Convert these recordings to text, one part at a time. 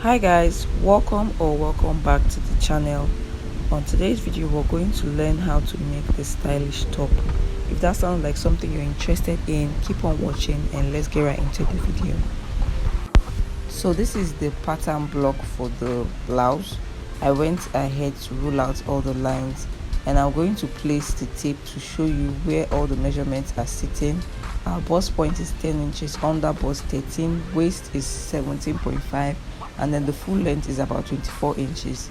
Hi guys, welcome back to the channel. On today's video we're going to learn how to make the stylish top. If that sounds like something you're interested in, keep on watching and let's get right into the video. So this is the pattern block for the blouse. I went ahead to rule out all the lines and I'm going to place the tape to show you where all the measurements are sitting. Our bust point is 10 inches, under bust 13, waist is 17.5, and then the full length is about 24 inches.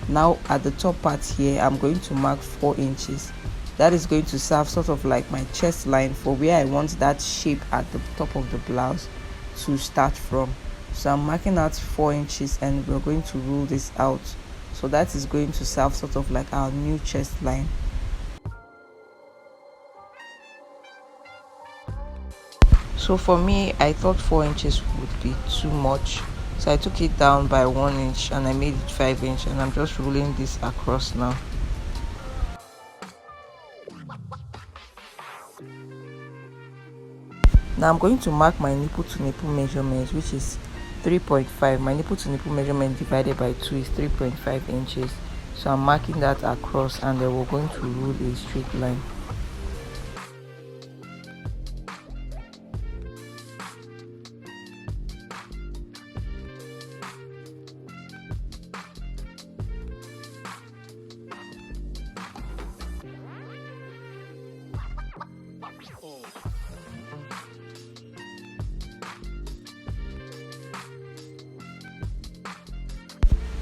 Now at the top part here, I'm going to mark 4 inches. That is going to serve sort of like my chest line for where I want that shape at the top of the blouse to start from. So I'm marking out 4 inches and we're going to rule this out. So that is going to serve sort of like our new chest line. So for me, I thought 4 inches would be too much. So I took it down by 1 inch and I made it 5 inch, and I'm just ruling this across now. Now I'm going to mark my nipple to nipple measurements, which is 3.5. My nipple to nipple measurement divided by 2 is 3.5 inches. So I'm marking that across and then we're going to rule a straight line.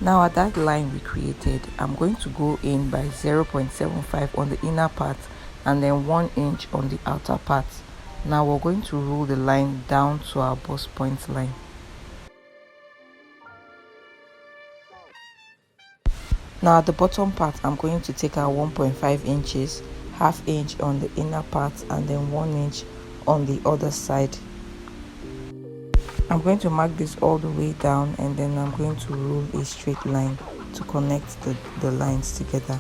Now at that line we created, I'm going to go in by 0.75 on the inner part and then 1 inch on the outer part. Now we're going to rule the line down to our bust point line. Now at the bottom part, I'm going to take out 1.5 inches, half inch on the inner part and then 1 inch on the other side. I'm going to mark this all the way down and then I'm going to rule a straight line to connect the lines together.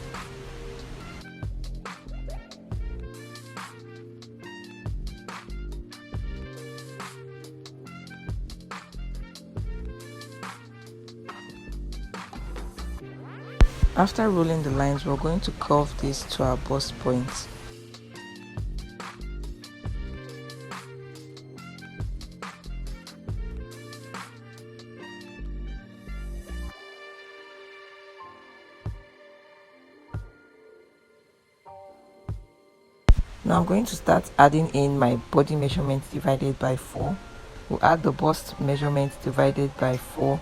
After rolling the lines, we're going to curve this to our bust point. Now I'm going to start adding in my body measurement divided by 4. We'll add the bust measurement divided by 4,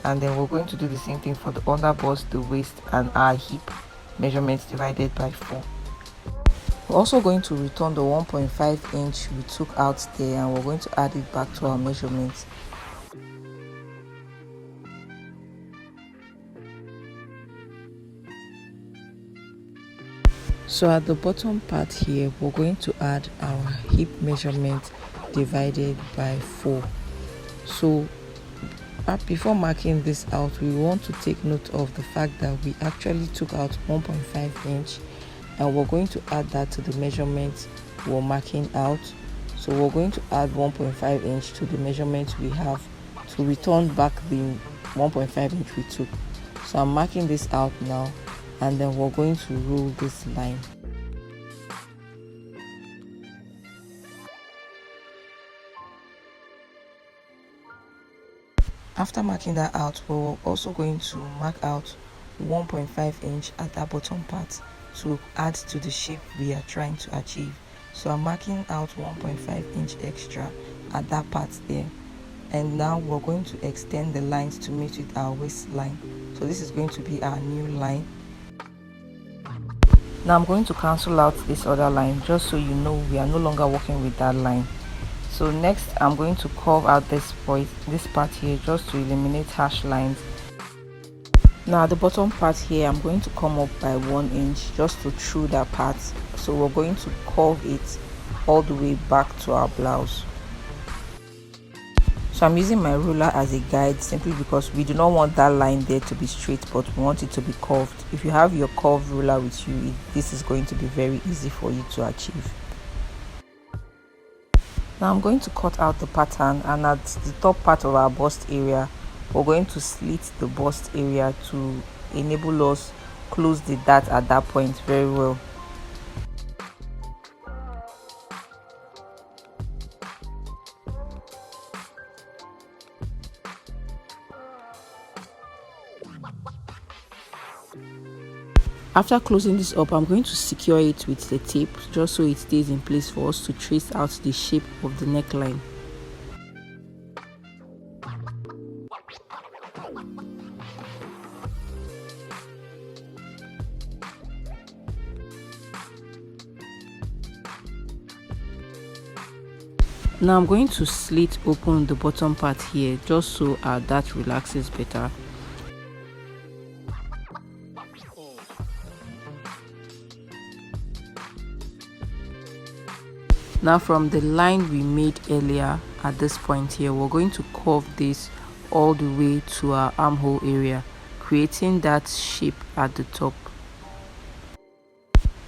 and then we're going to do the same thing for the under bust, the waist and our hip measurements divided by 4. We're also going to return the 1.5 inch we took out there and we're going to add it back to our measurements. So at the bottom part here, we're going to add our hip measurement divided by 4. So before marking this out, we want to take note of the fact that we actually took out 1.5 inch and we're going to add that to the measurement we're marking out. So we're going to add 1.5 inch to the measurement we have to return back the 1.5 inch we took. So I'm marking this out now and then we're going to rule this line. After marking that out, we're also going to mark out 1.5 inch at that bottom part to add to the shape we are trying to achieve. So I'm marking out 1.5 inch extra at that part there, and now we're going to extend the lines to meet with our waistline. So this is going to be our new line. Now I'm going to cancel out this other line just so you know we are no longer working with that line. So next I'm going to curve out this part here just to eliminate harsh lines. Now at the bottom part here, I'm going to come up by 1 inch just to through that part. So we're going to curve it all the way back to our blouse. So I'm using my ruler as a guide simply because we do not want that line there to be straight, but we want it to be curved. If you have your curved ruler with you, this is going to be very easy for you to achieve. Now I'm going to cut out the pattern, and at the top part of our bust area we're going to slit the bust area to enable us close the dart at that point very well. After closing this up, I'm going to secure it with the tape just so it stays in place for us to trace out the shape of the neckline. Now I'm going to slit open the bottom part here just so our dart relaxes better. Now from the line we made earlier at this point here, we're going to curve this all the way to our armhole area, creating that shape at the top.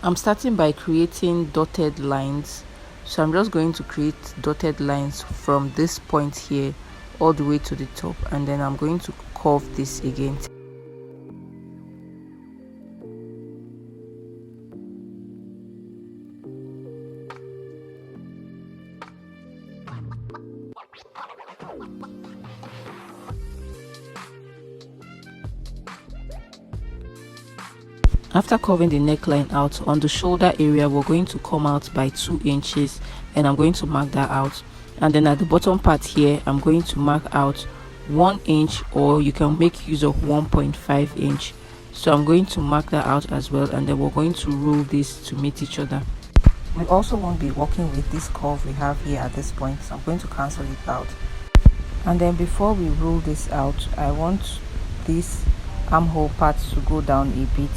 I'm starting by creating dotted lines, so I'm just going to create dotted lines from this point here all the way to the top, and then I'm going to curve this again. After curving the neckline out, on the shoulder area we're going to come out by 2 inches, and I'm going to mark that out. And then at the bottom part here, I'm going to mark out 1 inch, or you can make use of 1.5 inch. So I'm going to mark that out as well, and then we're going to roll this to meet each other. We also won't be working with this curve we have here at this point, so I'm going to cancel it out. And then before we roll this out, I want this armhole part to go down a bit.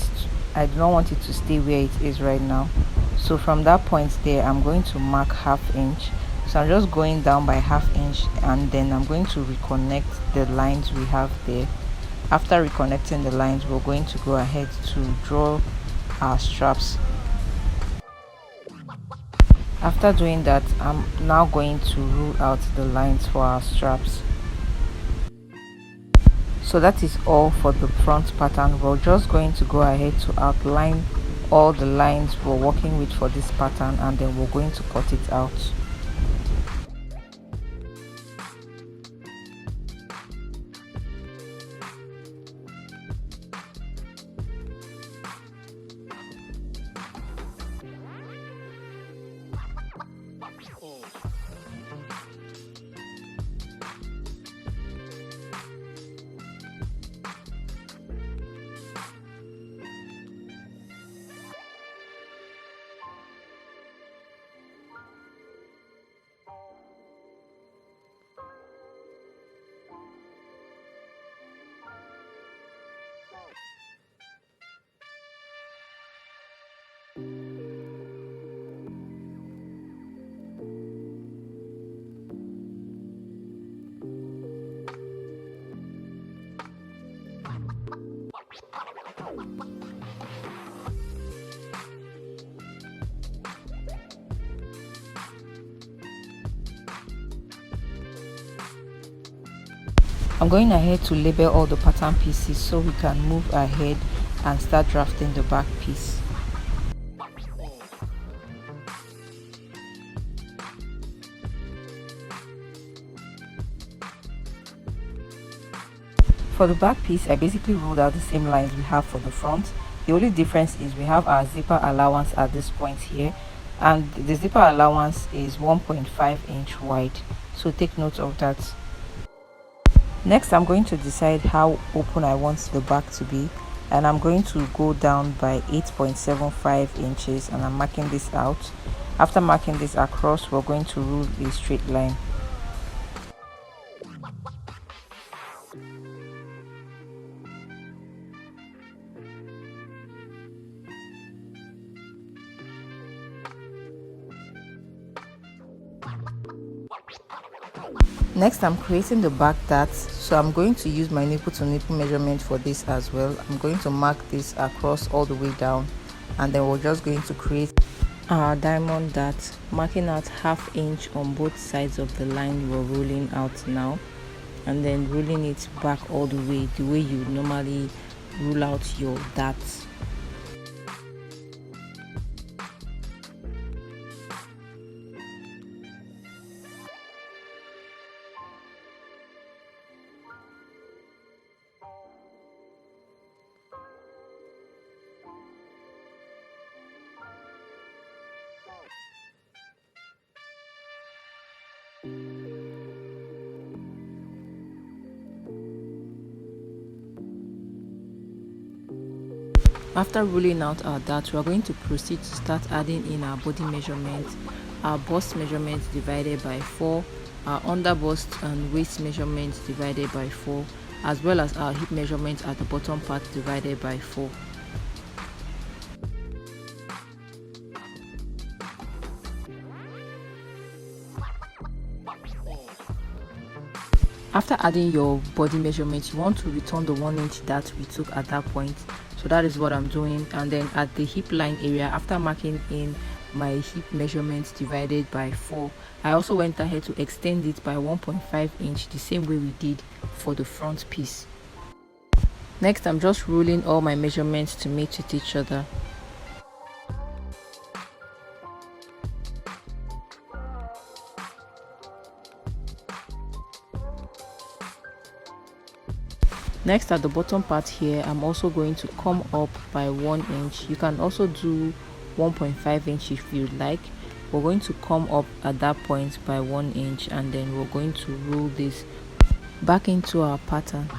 I do not want it to stay where it is right now, so from that point there I'm going to mark 1/2 inch. So I'm just going down by 1/2 inch, and then I'm going to reconnect the lines we have there. After reconnecting the lines, we're going to go ahead to draw our straps. After doing that, I'm now going to rule out the lines for our straps. So that is all for the front pattern. We're just going to go ahead to outline all the lines we're working with for this pattern, and then we're going to cut it out. I'm going ahead to label all the pattern pieces so we can move ahead and start drafting the back piece. For the back piece, I basically ruled out the same lines we have for the front. The only difference is we have our zipper allowance at this point here, and the zipper allowance is 1.5 inch wide, so take note of that. Next, I'm going to decide how open I want the back to be, and I'm going to go down by 8.75 inches, and I'm marking this out. After marking this across, we're going to rule a straight line. Next, I'm creating the back darts, so I'm going to use my nipple to nipple measurement for this as well. I'm going to mark this across all the way down, and then we're just going to create our diamond dart, marking out 1/2 inch on both sides of the line we're rolling out now. and then rolling it back all the way you normally rule out your darts. After ruling out our darts, we are going to proceed to start adding in our body measurement, our bust measurement divided by 4, our under bust and waist measurement divided by 4, as well as our hip measurement at the bottom part divided by 4. After adding your body measurement, you want to return the 1 inch that we took at that point. So that is what I'm doing. And then at the hip line area, after marking in my hip measurement divided by 4, I also went ahead to extend it by 1.5 inch, the same way we did for the front piece. Next, I'm just ruling all my measurements to match with each other. Next, at the bottom part here, I'm also going to come up by 1 inch. You can also do 1.5 inch if you'd like. We're going to come up at that point by 1 inch, and then we're going to roll this back into our pattern.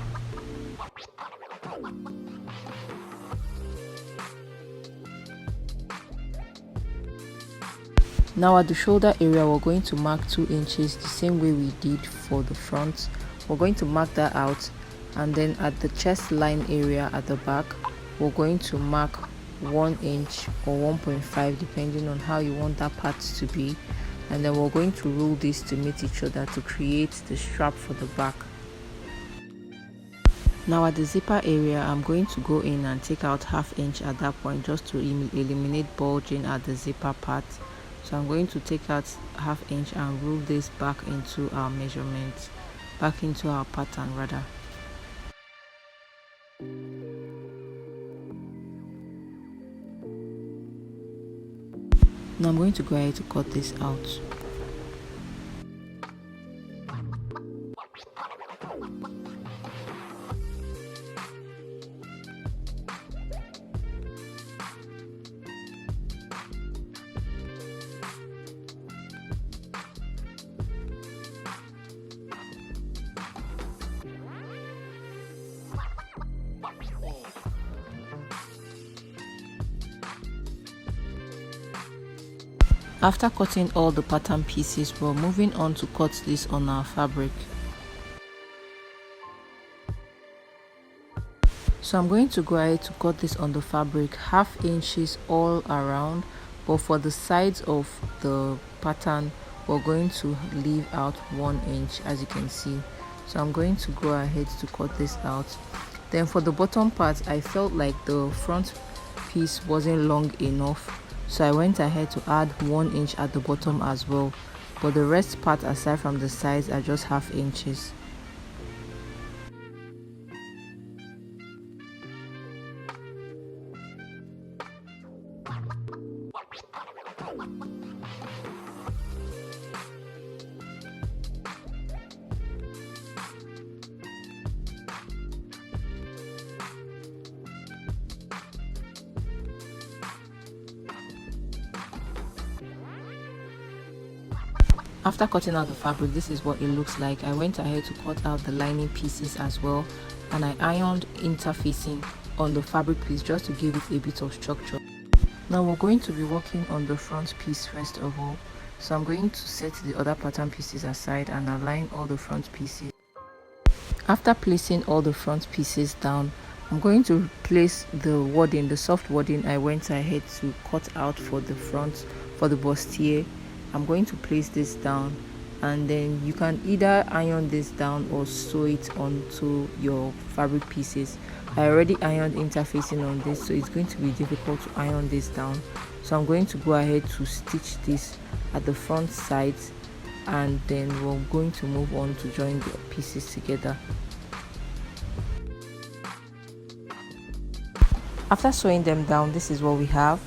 Now at the shoulder area, we're going to mark 2 inches the same way we did for the front. We're going to mark that out. And then at the chest line area at the back, we're going to mark 1 inch or 1.5 depending on how you want that part to be, and then we're going to roll this to meet each other to create the strap for the back. Now at the zipper area, I'm going to go in and take out 1/2 inch at that point just to eliminate bulging at the zipper part. So I'm going to take out 1/2 inch and roll this back into our measurement, back into our pattern rather. Now I'm going to go ahead to cut this out. After cutting all the pattern pieces, we're moving on to cut this on our fabric. So I'm going to go ahead to cut this on the fabric 1/2 inches all around, but for the sides of the pattern we're going to leave out 1 inch, as you can see. So I'm going to go ahead to cut this out. Then for the bottom part, I felt like the front piece wasn't long enough, so I went ahead to add 1 inch at the bottom as well, but the rest part aside from the sides are just 1/2 inches. After cutting out the fabric, this is what it looks like. I went ahead to cut out the lining pieces as well, and I ironed interfacing on the fabric piece just to give it a bit of structure. Now we're going to be working on the front piece first of all. So I'm going to set the other pattern pieces aside and align all the front pieces. After placing all the front pieces down, I'm going to place the wadding, the soft wadding I went ahead to cut out for the front, for the bustier. I'm going to place this down, and then you can either iron this down or sew it onto your fabric pieces. I already ironed interfacing on this, so it's going to be difficult to iron this down. So I'm going to go ahead to stitch this at the front sides and then we're going to move on to join the pieces together. After sewing them down, this is what we have.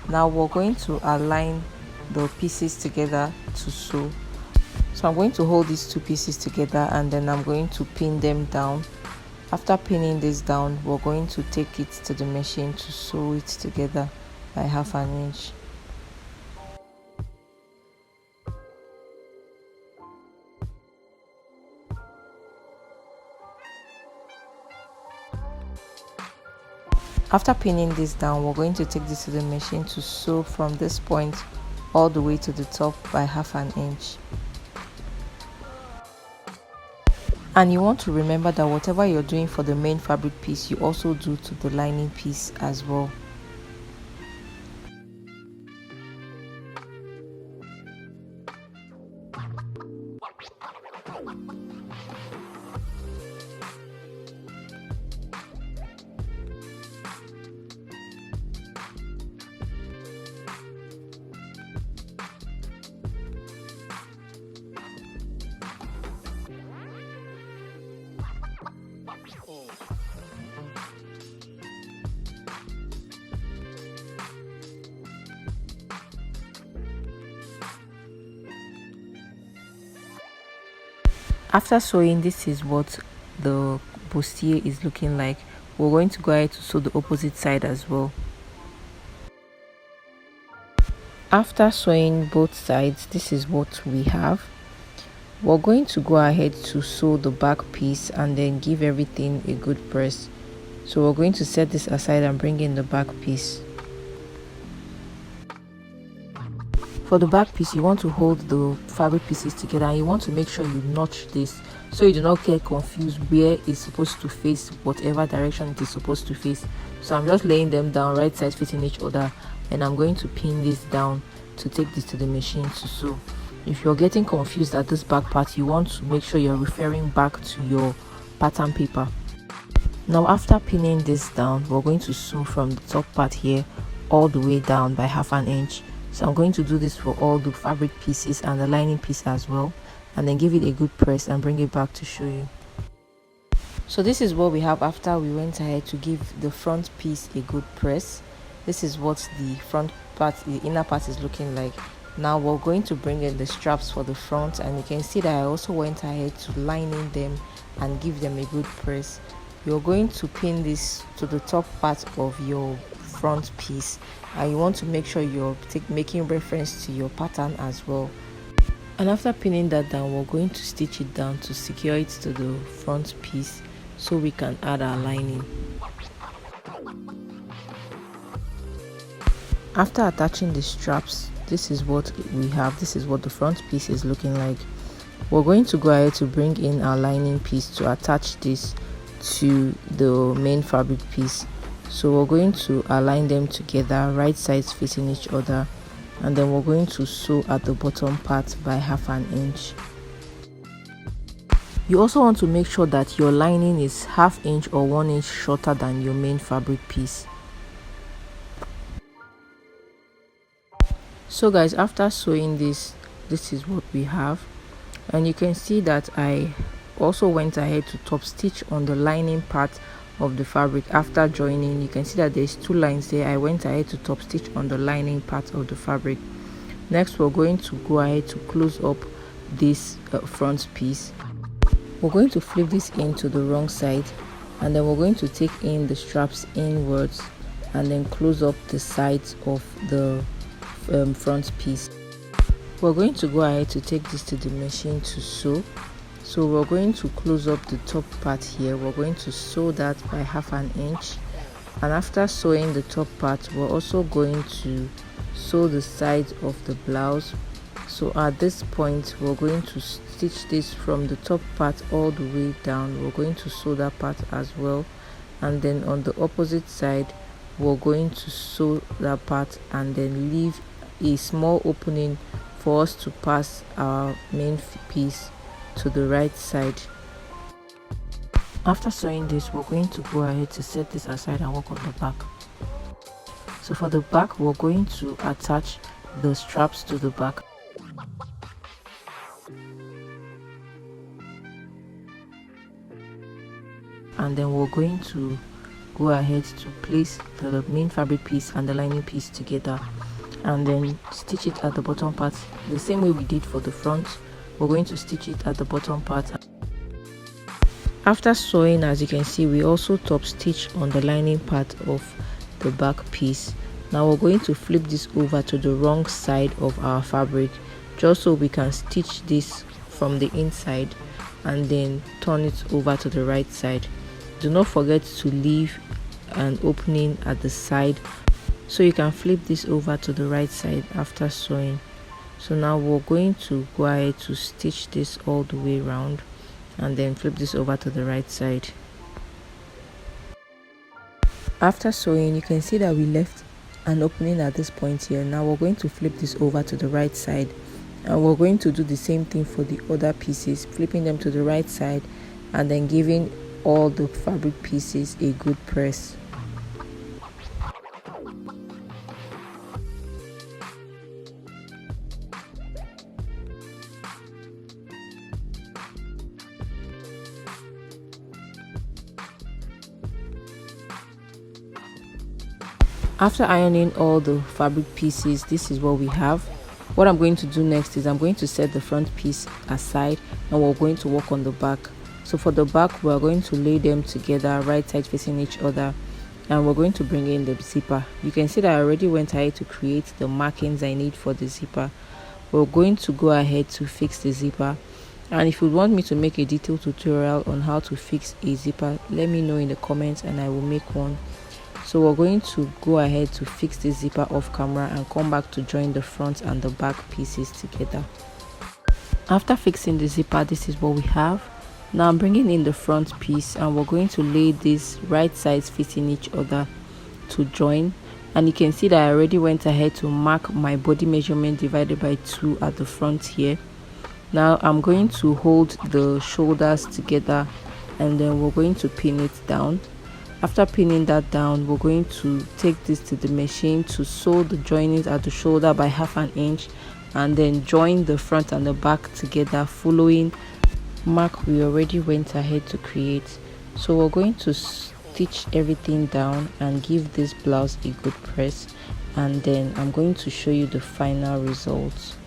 Now we're going to align the pieces together to sew. So I'm going to hold these two pieces together and then I'm going to pin them down. After pinning this down, we're going to take it to the machine to sew it together by 1/2 inch. After pinning this down, we're going to take this to the machine to sew from this point all the way to the top by 1/2 inch. And you want to remember that whatever you're doing for the main fabric piece, you also do to the lining piece as well. After sewing, this is what the bustier is looking like. We're going to go ahead to sew the opposite side as well. After sewing both sides, this is what we have. We're going to go ahead to sew the back piece and then give everything a good press. So we're going to set this aside and bring in the back piece. For the back piece, you want to hold the fabric pieces together and you want to make sure you notch this so you do not get confused where it's supposed to face, whatever direction it is supposed to face. So I'm just laying them down, right sides fitting each other, and I'm going to pin this down to take this to the machine to sew. If you're getting confused at this back part, you want to make sure you're referring back to your pattern paper. Now after pinning this down, we're going to sew from the top part here all the way down by 1/2 inch. So I'm going to do this for all the fabric pieces and the lining piece as well, and then give it a good press and bring it back to show you. So this is what we have after we went ahead to give the front piece a good press. This is what the front part, the inner part, is looking like. Now we're going to bring in the straps for the front, and you can see that I also went ahead to lining them and give them a good press. You're going to pin this to the top part of your front piece, and you want to make sure you're making reference to your pattern as well. And after pinning that down, we're going to stitch it down to secure it to the front piece so we can add our lining. After attaching the straps, this is what we have. This is what the front piece is looking like. We're going to go ahead to bring in our lining piece to attach this to the main fabric piece. So we're going to align them together, right sides facing each other, and then we're going to sew at the bottom part by 1/2 inch. You also want to make sure that your lining is 1/2 inch or 1 inch shorter than your main fabric piece. So guys, after sewing this is what we have, and you can see that I also went ahead to top stitch on the lining part of the fabric. After joining, you can see that there's 2 lines there. I went ahead to top stitch on the lining part of the fabric. Next, we're going to go ahead to close up this front piece. We're going to flip this into the wrong side, and then we're going to take in the straps inwards and then close up the sides of the front piece. We're going to go ahead to take this to the machine to sew. So we're going to close up the top part here. We're going to sew that by 1/2 inch, and after sewing the top part, we're also going to sew the sides of the blouse. So at this point, we're going to stitch this from the top part all the way down. We're going to sew that part as well, and then on the opposite side, we're going to sew that part and then leave a small opening for us to pass our main piece to the right side. After sewing this, we're going to go ahead to set this aside and work on the back. So for the back, we're going to attach the straps to the back. and then we're going to go ahead to place the main fabric piece and the lining piece together, and then stitch it at the bottom part the same way we did for the front. We're going to stitch it at the bottom part. After sewing, as you can see, we also top stitch on the lining part of the back piece. Now we're going to flip this over to the wrong side of our fabric, just so we can stitch this from the inside and then turn it over to the right side. Do not forget to leave an opening at the side so you can flip this over to the right side after sewing. So now we're going to go ahead to stitch this all the way around and then flip this over to the right side. After sewing, you can see that we left an opening at this point here. Now we're going to flip this over to the right side, and we're going to do the same thing for the other pieces, flipping them to the right side and then giving all the fabric pieces a good press. After ironing all the fabric pieces, this is what we have. What I'm going to do next is I'm going to set the front piece aside and we're going to work on the back. So for the back, we're going to lay them together, right side facing each other, and we're going to bring in the zipper. You can see that I already went ahead to create the markings I need for the zipper. We're going to go ahead to fix the zipper, and if you want me to make a detailed tutorial on how to fix a zipper, let me know in the comments and I will make one. So we're going to go ahead to fix the zipper off camera and come back to join the front and the back pieces together. After fixing the zipper, this is what we have. Now I'm bringing in the front piece and we're going to lay these right sides facing each other to join, and you can see that I already went ahead to mark my body measurement divided by 2 at the front here. Now I'm going to hold the shoulders together and then we're going to pin it down. After pinning that down, we're going to take this to the machine to sew the joinings at the shoulder by 1/2 inch and then join the front and the back together following mark we already went ahead to create. So we're going to stitch everything down and give this blouse a good press, and then I'm going to show you the final results.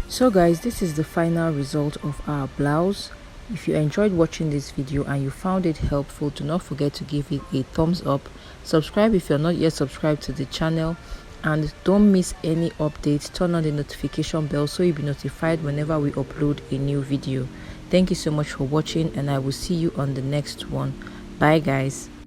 So guys, this is the final result of our blouse. If you enjoyed watching this video and you found it helpful, do not forget to give it a thumbs up, subscribe if you're not yet subscribed to the channel, and don't miss any updates. Turn on the notification bell so you'll be notified whenever we upload a new video. Thank you so much for watching, and I will see you on the next one. Bye guys.